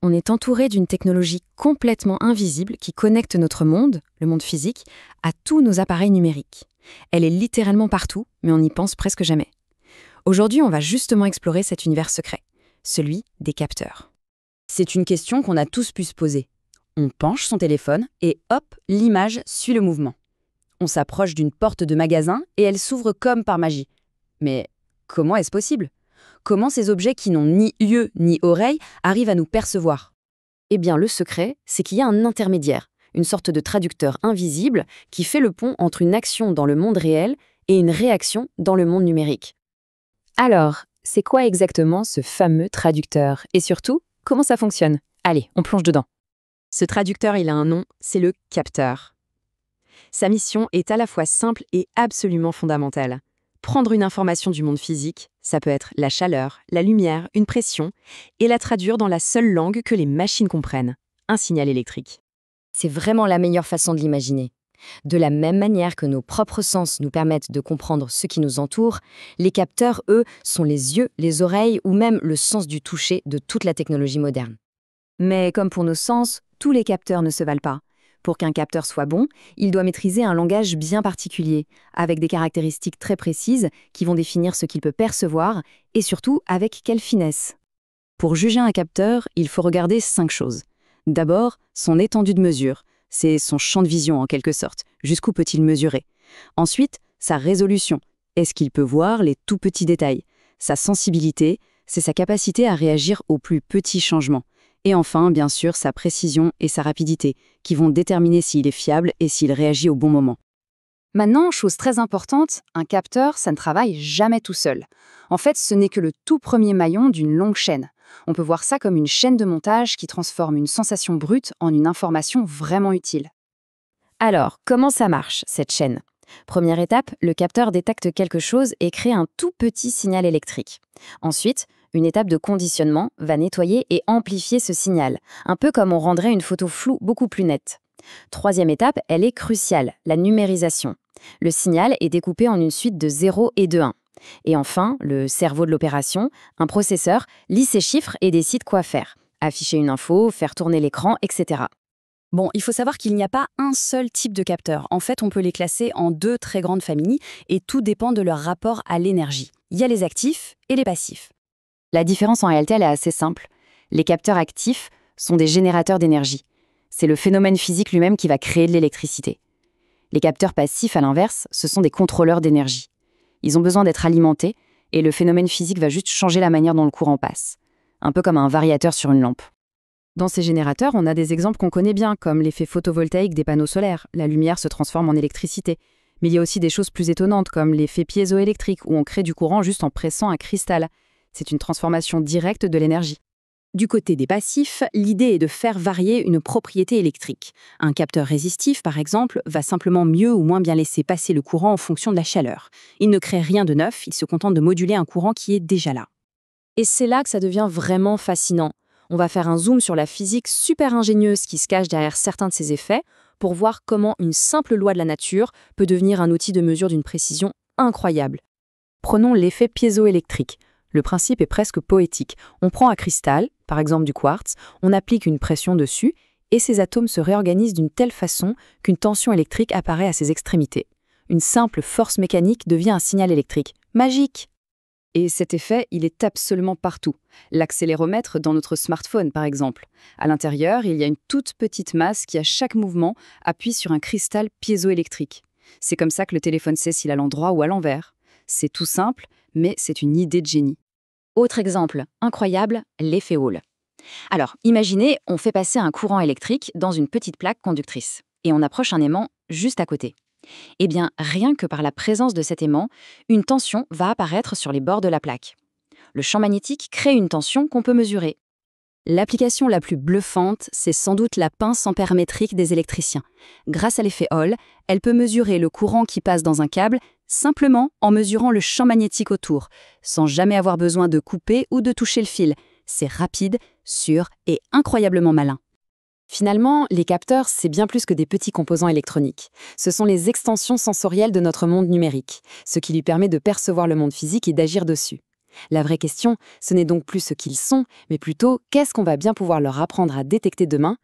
on est entouré d'une technologie complètement invisible qui connecte notre monde, le monde physique, à tous nos appareils numériques. Elle est littéralement partout, mais on n'y pense presque jamais. Aujourd'hui, on va justement explorer cet univers secret, celui des capteurs. C'est une question qu'on a tous pu se poser. On penche son téléphone et hop, l'image suit le mouvement. On s'approche d'une porte de magasin et elle s'ouvre comme par magie. Mais comment est-ce possible ? Comment ces objets qui n'ont ni yeux ni oreilles arrivent à nous percevoir ? Eh bien, le secret, c'est qu'il y a un intermédiaire, une sorte de traducteur invisible qui fait le pont entre une action dans le monde réel et une réaction dans le monde numérique. Alors, c'est quoi exactement ce fameux traducteur ? Et surtout, comment ça fonctionne ? Allez, on plonge dedans. Ce traducteur, il a un nom, c'est le capteur. Sa mission est à la fois simple et absolument fondamentale. Prendre une information du monde physique, ça peut être la chaleur, la lumière, une pression, et la traduire dans la seule langue que les machines comprennent, un signal électrique. C'est vraiment la meilleure façon de l'imaginer. De la même manière que nos propres sens nous permettent de comprendre ce qui nous entoure, les capteurs, eux, sont les yeux, les oreilles ou même le sens du toucher de toute la technologie moderne. Mais comme pour nos sens, tous les capteurs ne se valent pas. Pour qu'un capteur soit bon, il doit maîtriser un langage bien particulier, avec des caractéristiques très précises qui vont définir ce qu'il peut percevoir et surtout avec quelle finesse. Pour juger un capteur, il faut regarder 5 choses. D'abord, son étendue de mesure, c'est son champ de vision en quelque sorte, jusqu'où peut-il mesurer. Ensuite, sa résolution, est-ce qu'il peut voir les tout petits détails. Sa sensibilité, c'est sa capacité à réagir aux plus petits changements. Et enfin, bien sûr, sa précision et sa rapidité, qui vont déterminer s'il est fiable et s'il réagit au bon moment. Maintenant, chose très importante, un capteur, ça ne travaille jamais tout seul. En fait, ce n'est que le tout premier maillon d'une longue chaîne. On peut voir ça comme une chaîne de montage qui transforme une sensation brute en une information vraiment utile. Alors, comment ça marche, cette chaîne ? Première étape, le capteur détecte quelque chose et crée un tout petit signal électrique. Ensuite, une étape de conditionnement va nettoyer et amplifier ce signal, un peu comme on rendrait une photo floue beaucoup plus nette. Troisième étape, elle est cruciale, la numérisation. Le signal est découpé en une suite de 0 et de 1. Et enfin, le cerveau de l'opération, un processeur, lit ces chiffres et décide quoi faire. Afficher une info, faire tourner l'écran, etc. Bon, il faut savoir qu'il n'y a pas un seul type de capteur. En fait, on peut les classer en 2 très grandes familles et tout dépend de leur rapport à l'énergie. Il y a les actifs et les passifs. La différence en réalité, elle est assez simple. Les capteurs actifs sont des générateurs d'énergie. C'est le phénomène physique lui-même qui va créer de l'électricité. Les capteurs passifs, à l'inverse, ce sont des contrôleurs d'énergie. Ils ont besoin d'être alimentés et le phénomène physique va juste changer la manière dont le courant passe. Un peu comme un variateur sur une lampe. Dans ces générateurs, on a des exemples qu'on connaît bien, comme l'effet photovoltaïque des panneaux solaires. La lumière se transforme en électricité. Mais il y a aussi des choses plus étonnantes, comme l'effet piézoélectrique, où on crée du courant juste en pressant un cristal. C'est une transformation directe de l'énergie. Du côté des passifs, l'idée est de faire varier une propriété électrique. Un capteur résistif, par exemple, va simplement mieux ou moins bien laisser passer le courant en fonction de la chaleur. Il ne crée rien de neuf, il se contente de moduler un courant qui est déjà là. Et c'est là que ça devient vraiment fascinant. On va faire un zoom sur la physique super ingénieuse qui se cache derrière certains de ces effets pour voir comment une simple loi de la nature peut devenir un outil de mesure d'une précision incroyable. Prenons l'effet piézoélectrique. Le principe est presque poétique. On prend un cristal, par exemple du quartz, on applique une pression dessus et ces atomes se réorganisent d'une telle façon qu'une tension électrique apparaît à ses extrémités. Une simple force mécanique devient un signal électrique. Magique! Et cet effet, il est absolument partout. L'accéléromètre dans notre smartphone, par exemple. À l'intérieur, il y a une toute petite masse qui, à chaque mouvement, appuie sur un cristal piézoélectrique. C'est comme ça que le téléphone sait s'il est à l'endroit ou à l'envers. C'est tout simple, mais c'est une idée de génie. Autre exemple, incroyable, l'effet Hall. Alors, imaginez, on fait passer un courant électrique dans une petite plaque conductrice. Et on approche un aimant juste à côté. Eh bien, rien que par la présence de cet aimant, une tension va apparaître sur les bords de la plaque. Le champ magnétique crée une tension qu'on peut mesurer. L'application la plus bluffante, c'est sans doute la pince ampère-métrique des électriciens. Grâce à l'effet Hall, elle peut mesurer le courant qui passe dans un câble simplement en mesurant le champ magnétique autour, sans jamais avoir besoin de couper ou de toucher le fil. C'est rapide, sûr et incroyablement malin. Finalement, les capteurs, c'est bien plus que des petits composants électroniques. Ce sont les extensions sensorielles de notre monde numérique, ce qui lui permet de percevoir le monde physique et d'agir dessus. La vraie question, ce n'est donc plus ce qu'ils sont, mais plutôt qu'est-ce qu'on va bien pouvoir leur apprendre à détecter demain